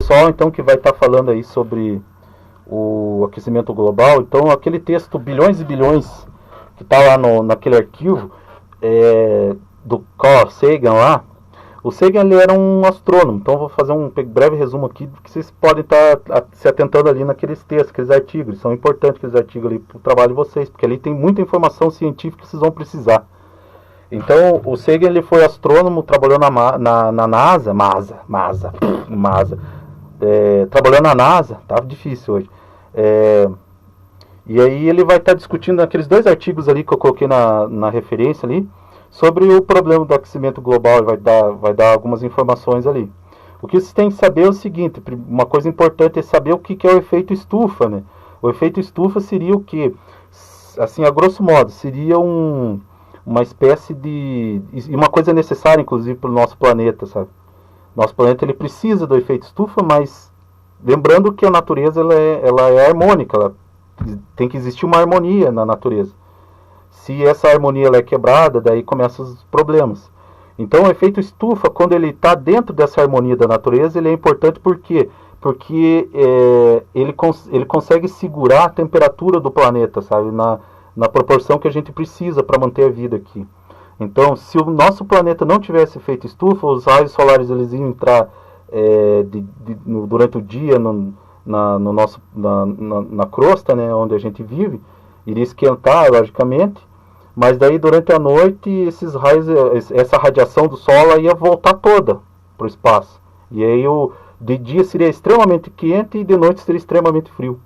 pessoal então que vai estar falando aí sobre o aquecimento global, então aquele texto Bilhões e Bilhões que está lá naquele arquivo do Carl Sagan lá, o Sagan ele era um astrônomo, então eu vou fazer um breve resumo aqui, que vocês podem estar se atentando ali naqueles textos, aqueles artigos, são importantes aqueles artigos ali para o trabalho de vocês, porque ali tem muita informação científica que vocês vão precisar. Então, o Sagan ele foi astrônomo, trabalhou na NASA, trabalhou na NASA, tá difícil hoje. E aí ele vai estar discutindo aqueles 2 artigos ali que eu coloquei na referência ali, sobre o problema do aquecimento global, vai dar algumas informações ali. O que vocês têm que saber é o seguinte, uma coisa importante é saber o que é o efeito estufa, né? O efeito estufa seria o quê? Assim, a grosso modo, seria uma espécie de... e uma coisa necessária, inclusive, para o nosso planeta, sabe? Nosso planeta, ele precisa do efeito estufa, mas lembrando que a natureza, ela é harmônica, tem que existir uma harmonia na natureza. Se essa harmonia ela é quebrada, daí começam os problemas. Então, o efeito estufa, quando ele está dentro dessa harmonia da natureza, ele é importante por quê? Porque ele consegue segurar a temperatura do planeta, sabe? Na proporção que a gente precisa para manter a vida aqui. Então, se o nosso planeta não tivesse efeito estufa, os raios solares eles iam entrar durante o dia na crosta, né, onde a gente vive, iria esquentar, logicamente, mas daí durante a noite esses raios, essa radiação do Sol ia voltar toda para o espaço. E aí de dia seria extremamente quente e de noite seria extremamente frio.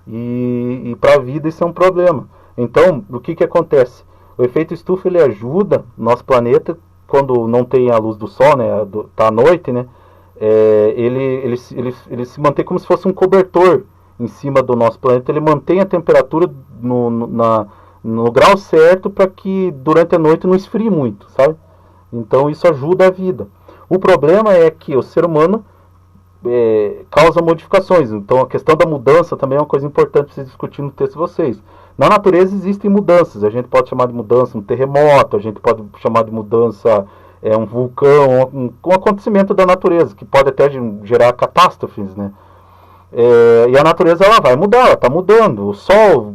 E para a vida isso é um problema. Então, o que acontece? O efeito estufa ele ajuda o nosso planeta, quando não tem a luz do Sol, né, tá à noite, né, ele se mantém como se fosse um cobertor em cima do nosso planeta. Ele mantém a temperatura no grau certo para que durante a noite não esfrie muito, sabe? Então isso ajuda a vida. O problema é que o ser humano causa modificações. Então a questão da mudança também é uma coisa importante para vocês discutirem no texto de vocês. Na natureza existem mudanças. A gente pode chamar de mudança um terremoto, a gente pode chamar de mudança um vulcão, um acontecimento da natureza, que pode até gerar catástrofes, né? E a natureza ela vai mudar, ela está mudando. O Sol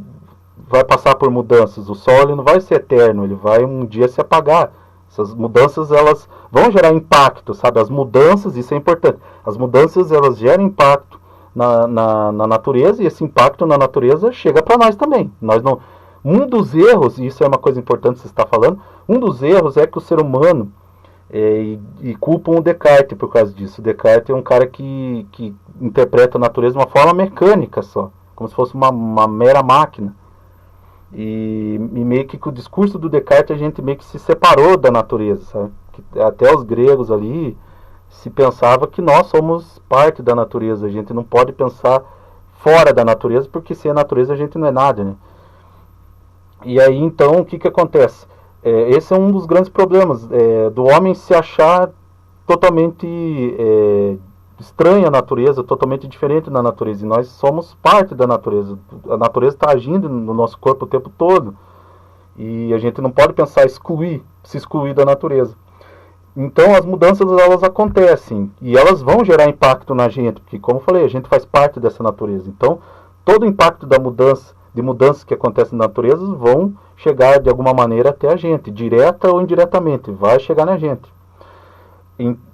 vai passar por mudanças. O Sol ele não vai ser eterno, ele vai um dia se apagar. Essas mudanças elas vão gerar impacto, sabe? As mudanças, isso é importante. As mudanças elas geram impacto na natureza, e esse impacto na natureza chega para nós também. Um dos erros, e isso é uma coisa importante que você está falando, um dos erros é que o ser humano e culpam o Descartes por causa disso. O Descartes é um cara que interpreta a natureza de uma forma mecânica só, como se fosse uma mera máquina. E meio que com o discurso do Descartes a gente meio que se separou da natureza, sabe? Que até os gregos ali se pensava que nós somos parte da natureza. A gente não pode pensar fora da natureza, porque sem a natureza a gente não é nada, né? E aí então o que acontece? Esse é um dos grandes problemas do homem se achar totalmente estranho à natureza, totalmente diferente da natureza. E nós somos parte da natureza. A natureza está agindo no nosso corpo o tempo todo. E a gente não pode pensar se excluir da natureza. Então as mudanças elas acontecem. E elas vão gerar impacto na gente. Porque, como eu falei, a gente faz parte dessa natureza. Então todo o impacto de mudanças que acontecem na natureza vão chegar de alguma maneira até a gente. Direta ou indiretamente. Vai chegar na gente.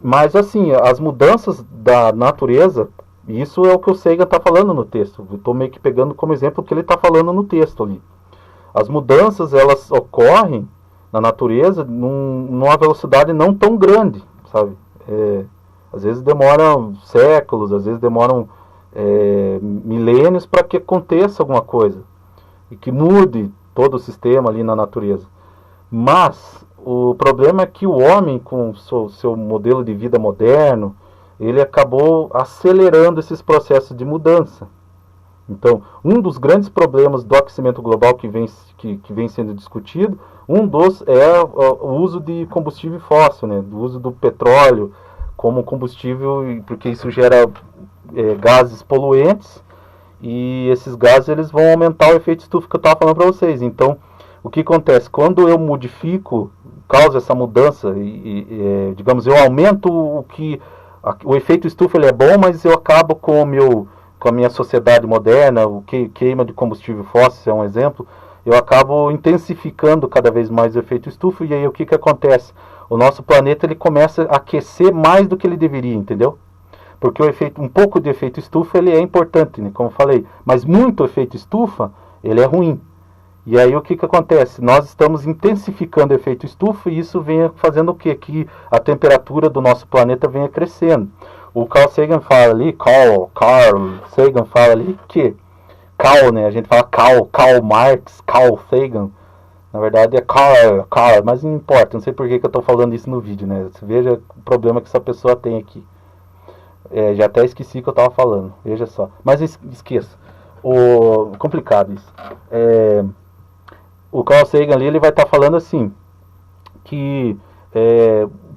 Mas assim, as mudanças da natureza, isso é o que o Sagan está falando no texto. Eu estou meio que pegando como exemplo o que ele está falando no texto ali. As mudanças, elas ocorrem na natureza numa velocidade não tão grande, sabe? Às vezes demoram séculos, às vezes demoram milênios para que aconteça alguma coisa e que mude todo o sistema ali na natureza. Mas o problema é que o homem, com o seu modelo de vida moderno, ele acabou acelerando esses processos de mudança. Então, um dos grandes problemas do aquecimento global que vem sendo discutido, um dos é o uso de combustível fóssil, né? Do uso do petróleo como combustível, porque isso gera gases poluentes, e esses gases eles vão aumentar o efeito estufa que eu estava falando para vocês. Então, o que acontece? Quando eu modifico, causa essa mudança, digamos, eu aumento O efeito estufa ele é bom, mas eu acabo com a minha sociedade moderna, o queima de combustível fóssil é um exemplo, eu acabo intensificando cada vez mais o efeito estufa, e aí o que acontece? O nosso planeta ele começa a aquecer mais do que ele deveria, entendeu? Porque um pouco de efeito estufa ele é importante, né, como eu falei, mas muito efeito estufa ele é ruim. E aí o que acontece? Nós estamos intensificando o efeito estufa e isso vem fazendo o quê? Que a temperatura do nosso planeta venha crescendo. O Carl Sagan fala ali, Carl Sagan fala ali que Carl, né? A gente fala Karl Marx, Carl Sagan. Na verdade é Carl, mas não importa, não sei por que eu estou falando isso no vídeo, né? Você veja o problema que essa pessoa tem aqui. Já até esqueci o que eu estava falando, veja só. Mas esqueça. Complicado isso. O Carl Sagan ali ele vai estar falando assim, que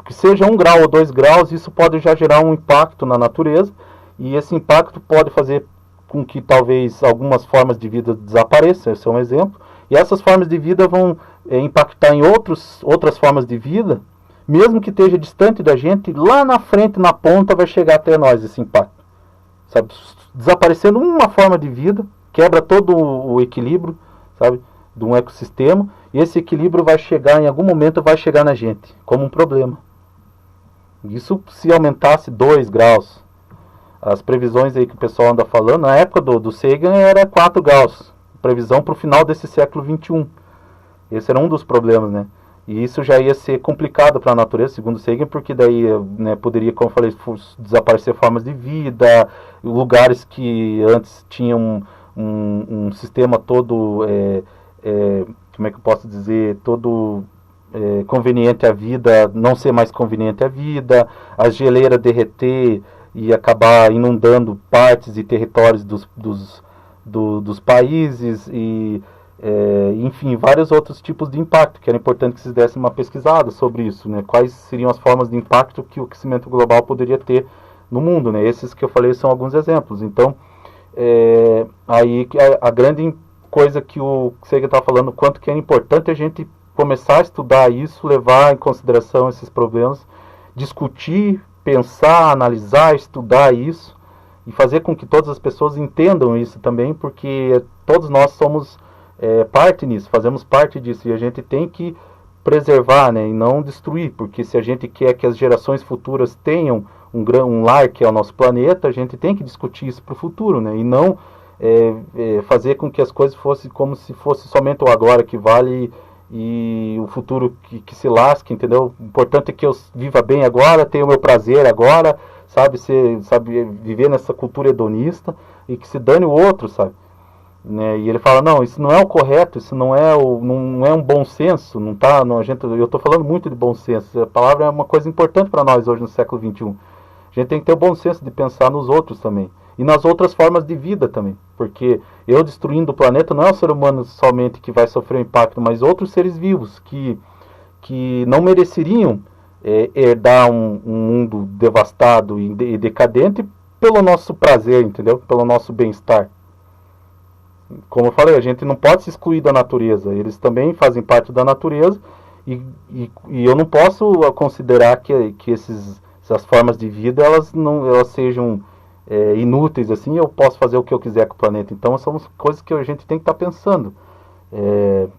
seja 1 grau ou 2 graus, isso pode já gerar um impacto na natureza, e esse impacto pode fazer com que talvez algumas formas de vida desapareçam, esse é um exemplo, e essas formas de vida vão impactar em outras formas de vida, mesmo que esteja distante da gente, lá na frente, na ponta, vai chegar até nós esse impacto. Sabe? Desaparecendo uma forma de vida, quebra todo o equilíbrio, sabe? De um ecossistema, e esse equilíbrio vai chegar, em algum momento vai chegar na gente, como um problema. Isso se aumentasse 2 graus. As previsões aí que o pessoal anda falando, na época do Sagan era 4 graus, previsão para o final desse século XXI. Esse era um dos problemas, né? E isso já ia ser complicado para a natureza, segundo Sagan, porque daí, né, poderia, como eu falei, desaparecer formas de vida, lugares que antes tinham um sistema todo... como é que eu posso dizer, todo conveniente à vida, não ser mais conveniente à vida, as geleiras derreter e acabar inundando partes e territórios dos países, e enfim, vários outros tipos de impacto, que era importante que vocês dessem uma pesquisada sobre isso, né? Quais seriam as formas de impacto que o aquecimento global poderia ter no mundo, né? Esses que eu falei são alguns exemplos. Então, aí a grande coisa que o Sagan está falando, quanto que é importante a gente começar a estudar isso, levar em consideração esses problemas, discutir, pensar, analisar, estudar isso e fazer com que todas as pessoas entendam isso também, porque todos nós somos parte nisso, fazemos parte disso, e a gente tem que preservar, né, e não destruir, porque se a gente quer que as gerações futuras tenham um lar que é o nosso planeta, a gente tem que discutir isso para o futuro, né, e não fazer com que as coisas fossem como se fosse somente o agora que vale e o futuro que se lasque, entendeu? O importante é que eu viva bem agora, tenha o meu prazer agora, sabe, viver nessa cultura hedonista, e que se dane o outro, sabe? Né? E ele fala, não, isso não é o correto, isso não é um bom senso, não tá, não, eu estou falando muito de bom senso, a palavra é uma coisa importante para nós hoje no século XXI. A gente tem que ter o bom senso de pensar nos outros também. E nas outras formas de vida também. Porque eu destruindo o planeta não é o ser humano somente que vai sofrer o impacto, mas outros seres vivos que não mereceriam herdar um mundo devastado e decadente pelo nosso prazer, entendeu? Pelo nosso bem-estar. Como eu falei, a gente não pode se excluir da natureza. Eles também fazem parte da natureza e eu não posso considerar que essas formas de vida elas sejam inúteis, assim, eu posso fazer o que eu quiser com o planeta. Então são coisas que a gente tem que estar pensando.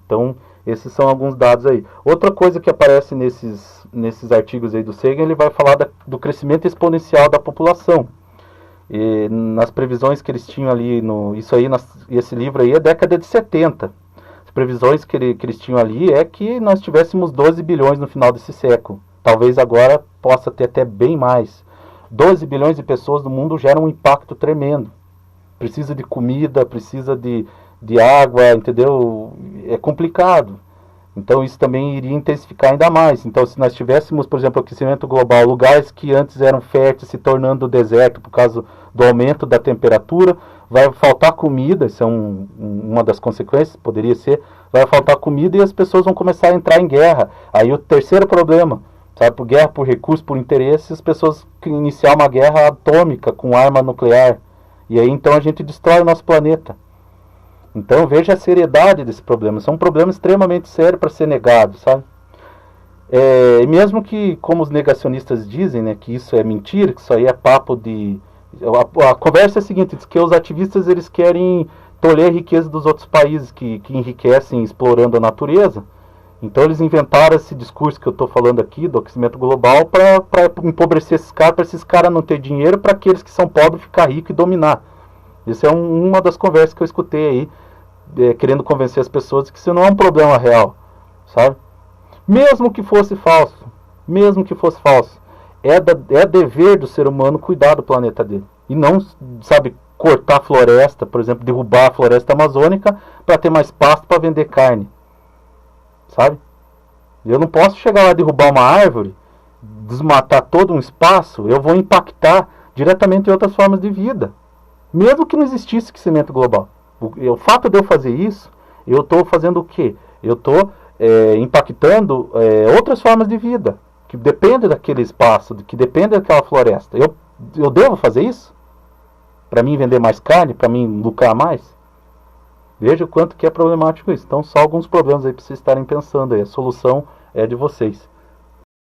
Então esses são alguns dados aí. Outra coisa que aparece nesses artigos aí do Sagan, ele vai falar do crescimento exponencial da população. E nas previsões que eles tinham ali, esse livro aí é década de 70. As previsões que eles tinham ali é que nós tivéssemos 12 bilhões no final desse século. Talvez agora possa ter até bem mais. 12 bilhões de pessoas no mundo geram um impacto tremendo. Precisa de comida, precisa de água, entendeu? É complicado. Então isso também iria intensificar ainda mais. Então se nós tivéssemos, por exemplo, aquecimento global, lugares que antes eram férteis se tornando deserto por causa do aumento da temperatura, vai faltar comida, isso é uma das consequências, poderia ser, vai faltar comida e as pessoas vão começar a entrar em guerra. Aí o terceiro problema, sabe, por guerra, por recurso, por interesse, as pessoas iniciar uma guerra atômica com arma nuclear. E aí então a gente destrói o nosso planeta. Então veja a seriedade desse problema. Isso é um problema extremamente sério para ser negado, sabe? E mesmo que, como os negacionistas dizem, né, que isso é mentira, que isso aí é papo de... A conversa é a seguinte, diz que os ativistas eles querem tolher a riqueza dos outros países que enriquecem explorando a natureza. Então eles inventaram esse discurso que eu estou falando aqui, do aquecimento global, para empobrecer esses caras, para esses caras não ter dinheiro, para aqueles que são pobres ficar ricos e dominar. Isso é uma das conversas que eu escutei aí, querendo convencer as pessoas que isso não é um problema real, sabe? Mesmo que fosse falso, mesmo que fosse falso, é dever do ser humano cuidar do planeta dele. E não, sabe, cortar a floresta, por exemplo, derrubar a floresta amazônica para ter mais pasto para vender carne. Sabe? Eu não posso chegar lá e derrubar uma árvore, desmatar todo um espaço, eu vou impactar diretamente em outras formas de vida. Mesmo que não existisse aquecimento global. O fato de eu fazer isso, eu estou fazendo o quê? Eu estou impactando outras formas de vida, que dependem daquele espaço, que dependem daquela floresta. Eu devo fazer isso? Para mim vender mais carne? Para mim lucrar mais? Veja o quanto que é problemático isso. Então, só alguns problemas aí para vocês estarem pensando aí. A solução é de vocês.